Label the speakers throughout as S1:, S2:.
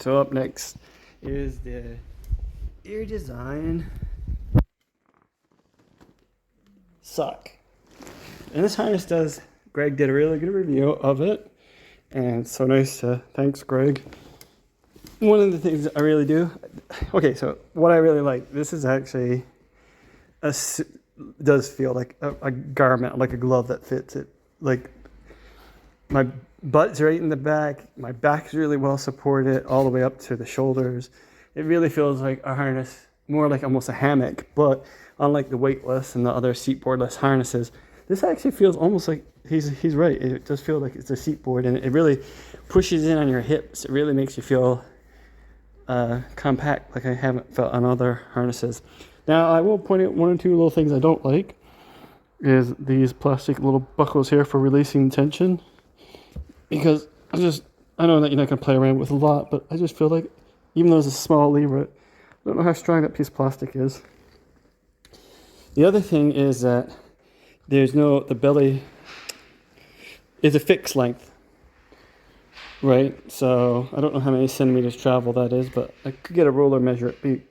S1: So up next is the Airdesign sock. And this harness Greg did a really good review of it. And it's so nice to, thanks Greg. One of the things I really do, okay, so what I really like, this is actually, does feel like a garment, like a glove that fits it. Like my butt's right in the back, my back's really well supported all the way up to the shoulders. It really feels like a harness, more like almost a hammock, but unlike the weightless and the other seatboardless harnesses, this actually feels almost like, he's right, it does feel like it's a seatboard, and it really pushes in on your hips. It really makes you feel compact, like I haven't felt on other harnesses. Now I will point out one or two little things I don't like, is these plastic little buckles here for releasing tension, because I know that you're not going to play around with a lot, but I just feel like, even though it's a small lever, I don't know how strong that piece of plastic is. The other thing is that the belly is a fixed length, right? So I don't know how many centimeters travel that is, but I could get a ruler measure it.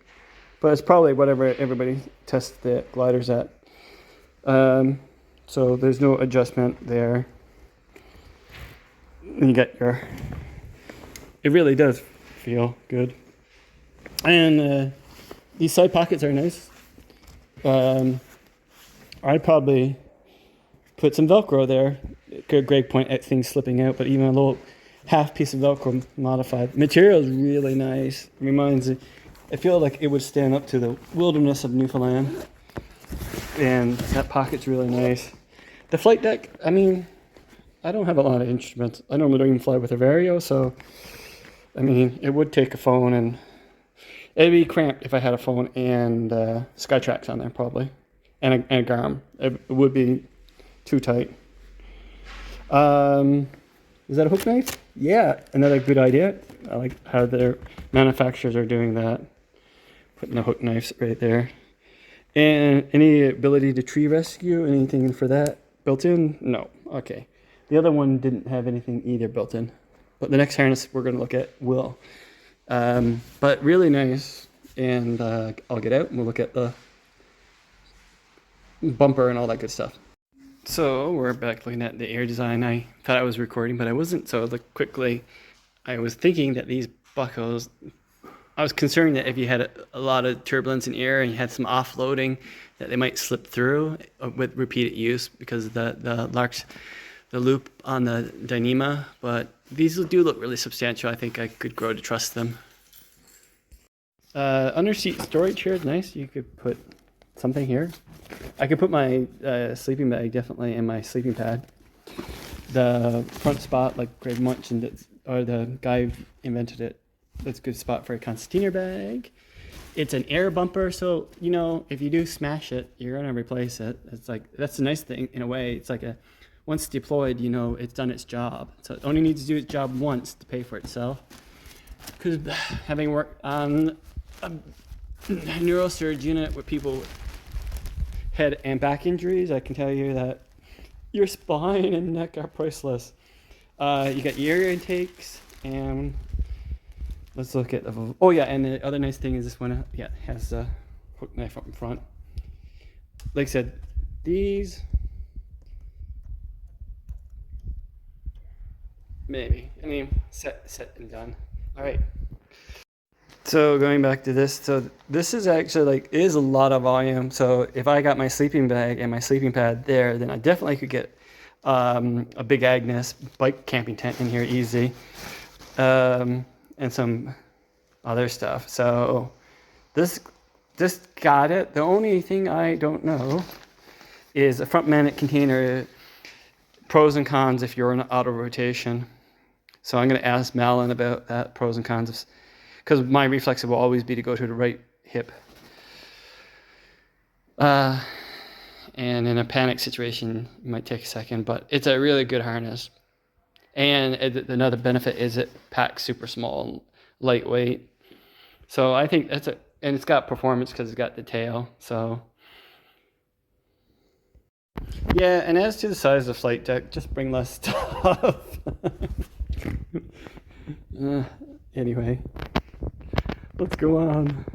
S1: But it's probably whatever everybody tests the gliders at. So there's no adjustment there. And you get it really does feel good. And these side pockets are nice. I'd probably put some Velcro there. Greg point at things slipping out, but even a little half piece of Velcro modified. Material is really nice. I feel like it would stand up to the wilderness of Newfoundland. And that pocket's really nice. The flight deck, I mean, I don't have a lot of instruments. I normally don't even fly with a Vario, so I mean, it would take a phone, and it'd be cramped if I had a phone and Skytrax on there probably, and a GARM. It would be too tight. Is that a hook knife? Yeah, another good idea. I like how their manufacturers are doing that, putting the hook knives right there. And any ability to tree rescue, anything for that built in? No. Okay. The other one didn't have anything either built in, but the next harness we're going to look at will. But really nice, and I'll get out and we'll look at the bumper and all that good stuff. So we're back looking at the Airdesign. I thought I was recording, but I wasn't, so I looked quickly. I was thinking that these buckles, I was concerned that if you had a lot of turbulence in air and you had some offloading, that they might slip through with repeated use because of the loop on the Dyneema, but these do look really substantial. I think I could grow to trust them. Under seat storage here is nice. You could put something here. I could put my sleeping bag definitely and my sleeping pad. The front spot, like Greg mentioned, or the guy who invented it, that's a good spot for a concertina bag. It's an air bumper, so you know if you do smash it, you're gonna replace it. It's like, that's the nice thing in a way. It's like once deployed, you know it's done its job. So it only needs to do its job once to pay for itself. Because having worked on a neurosurge unit with people with head and back injuries, I can tell you that your spine and neck are priceless. You got your ear intakes, and let's look at the, oh yeah, and the other nice thing is this one, yeah, has a hook knife up in front. Like I said, these, maybe, I mean, set and done. All right. So going back to this, so this is actually like, it is a lot of volume. So if I got my sleeping bag and my sleeping pad there, then I definitely could get a big Agnes bike camping tent in here easy. And some other stuff. So this got it. The only thing I don't know is a front mounted container, pros and cons if you're in auto rotation. So I'm going to ask Malin about that, pros and cons, because my reflex will always be to go to the right hip. And in a panic situation, it might take a second, but it's a really good harness. And another benefit is it packs super small and lightweight. So I think and it's got performance because it's got the tail. So yeah, and as to the size of the flight deck, just bring less stuff. Anyway, let's go on.